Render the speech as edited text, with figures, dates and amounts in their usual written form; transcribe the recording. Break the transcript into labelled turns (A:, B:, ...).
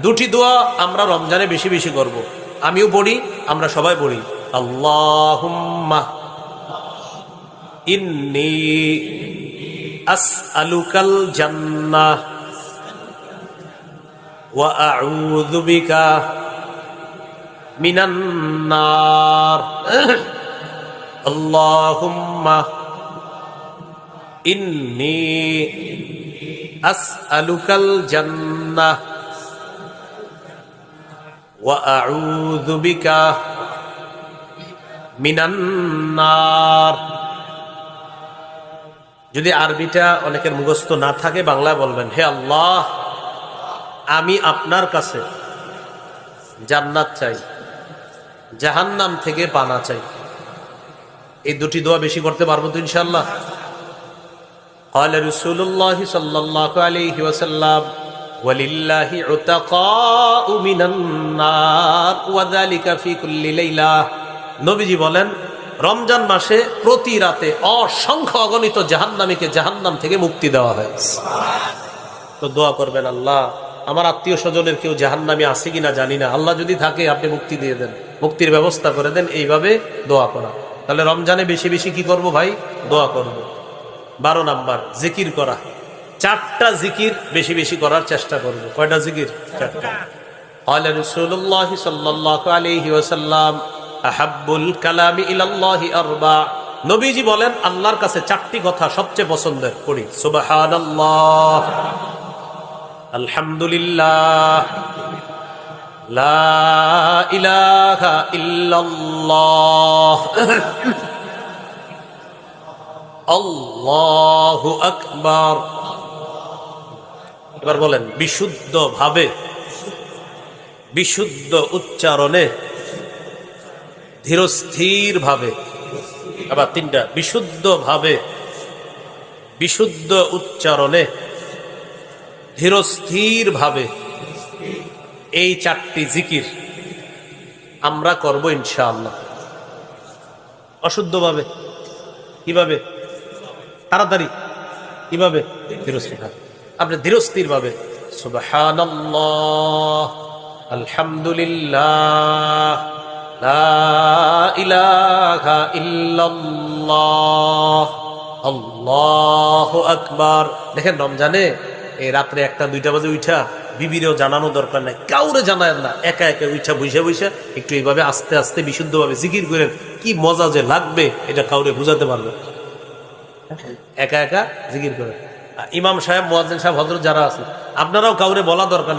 A: দুটি দোয়া আমরা রমজানে বেশি বেশি করব। আমিও পড়ি, আমরা সবাই পড়ি। আল্লাহুম্মা ইন্নী আসআলুকাল জান্নাহ ওয়া আউযু বিকা মিনান নার। আল্লাহুম্মা ইন্নী আসআলুকাল জান্নাহ ওয়া আউযু বিকা মিনান নার। যদি আরবিটা অনেকের মুখস্থ না থাকে বাংলায় বলবেন, হে আল্লাহ, আমি আপনার কাছে জান্নাত চাই, জাহান্নাম থেকে পানা চাই। এই দুটি দোয়া বেশি করতে পারবো তো ইনশাআল্লাহ? قال رسول الله صلى الله عليه وسلم ولله عتقاء من النار وذلك في كل ليلة। নবীজি বলেন, রমজান মাসে প্রতি রাতে অসংখ্য অগণিত জাহান্নামীকে জাহান্নাম থেকে মুক্তি দেওয়া হয়। তো দোয়া করবেন, আল্লাহ আমার আত্মীয় স্বজনের কেউ জাহান্নামী আছে কিনা জানি না, আল্লাহ যদি থাকে আপনি মুক্তি দিয়ে দেন, মুক্তির ব্যবস্থা করে দেন। এইভাবে দোয়া করা। তাহলে রমজানে বেশি বেশি কি করব ভাই? দোয়া করব। 12 নাম্বার, জিকির করা। 4টা জিকির বেশি বেশি করার চেষ্টা করব। কয়টা জিকির? 4টা। قال رسول الله صلى الله عليه وسلم আহাব্বুল কালামি ইলাল্লাহি আরবা। নবীজি বলেন, আল্লাহর কাছে 4টি কথা সবচেয়ে পছন্দের। পড়ি, সুবহানাল্লাহ, আলহামদুলিল্লাহ, লা ইলাহা ইল্লাল্লাহ, আল্লাহু আকবার। এবার বলেন, বিশুদ্ধ ভাবে, বিশুদ্ধ উচ্চারণে, ধীরস্থির ভাবে। আবার 3টা, বিশুদ্ধ ভাবে, বিশুদ্ধ উচ্চারণে, ধীরস্থির ভাবে। এই 4টি জিকির আমরা করব ইনশাআল্লাহ। অশুদ্ধ ভাবে কিভাবে? তাড়াতাড়ি কিভাবে? ধীরস্থির ভাবে। আপনি ধীরস্থির ভাবে সুবহানাল্লাহ, আলহামদুলিল্লাহ, লা ইলাহা ইল্লাল্লাহ, আল্লাহু আকবার। দেখেন, রমজানে এই রাত্রে 1টা 2টা বাজে উঠা বিবিরেও জানানো দরকার নাই, কাউরে জানায় না। একা একা উঠা বসে বসে একটু এইভাবে আস্তে আস্তে বিশুদ্ধভাবে জিকির করেন, কি মজা যে লাগবে এটা কাউরে বুঝাতে পারবে। একা একা জিকির করেন। ইমাম সাহেব, মুয়াজ্জিন সাহেব, হযরত যারা আছে, আপনারাও কাউরে বলা দরকার নেই।